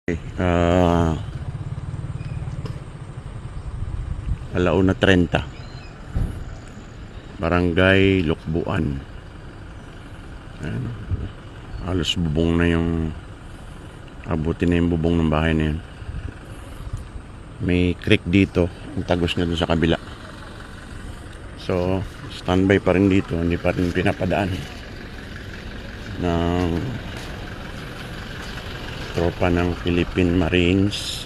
uh, 1:30 Barangay Lukbuan. Ayan. Halos bubong na yung abutin na yung bubong ng bahay na yun. May creek dito, ang tagos na doon sa kabila. So standby pa rin dito, hindi pa rin pinapadaan ng tropa ng Philippine Marines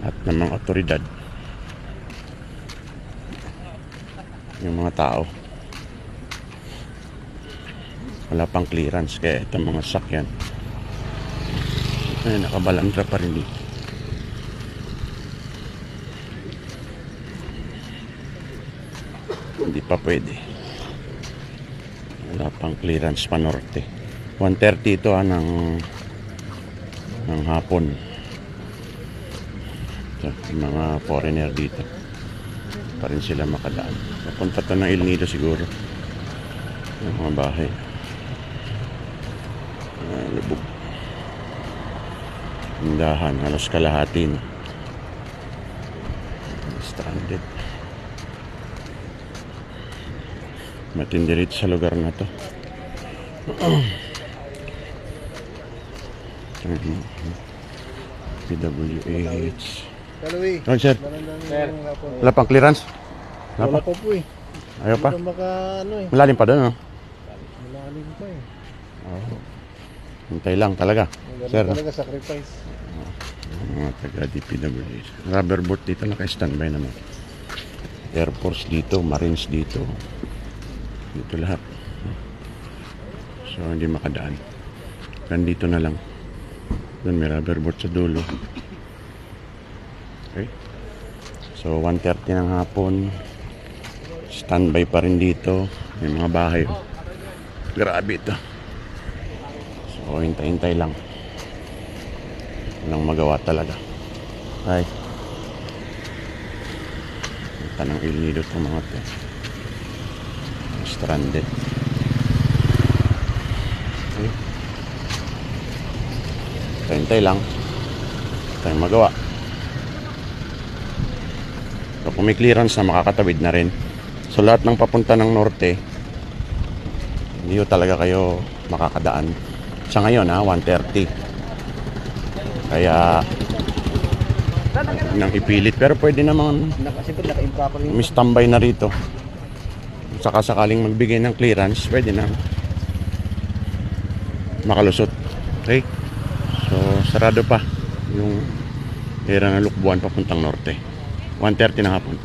at ng mga otoridad yung mga tao. Wala pang clearance kaya itong mga sakyan ay nakabalandra pa rin dito. Hindi pa pwede, wala pang clearance pa norte. 1:30 ito ng hapon. So, mga foreigner dito pa rin sila makadaan. Papunta to ng El Nido siguro yung mga bahay. Lubog, tindahan halos kalahati na stranded. Matindi rito sa lugar na to. PWH. Oh, sir. Wala pang clearance? Wala pa po eh. Ayaw pa? Malalim pa doon, no? Malalim pa eh. Oh. Hintay lang talaga. Sir, talaga sacrifice. mga taga DPWH. Rubber boat dito, naka-standby naman. Air Force dito, Marines dito. Dito lahat. So hindi makadaan. Nandito na lang. Doon may rubber boat sa dulo. Okay. So 1:30 ng hapon. Standby pa rin dito. May mga bahay. Grabe ito. So hintay-hintay lang. Walang magawa talaga. Ay. Punta ng El Nido itong mga ito. Stranded. Okay. Hintay lang. Tayong magawa. So kung may clearance na, makakatawid na rin. So lahat ng papunta ng norte, hindi ko talaga kayo makakadaan. Sa ngayon 1:30. Kaya nang ipilit. Pero pwede naman may standby na rito. Saka sakaling magbigay ng clearance, pwede na makalusot. Okay? So sarado pa yung era ng Lukbuan papuntang norte. 1:30 ng hapon.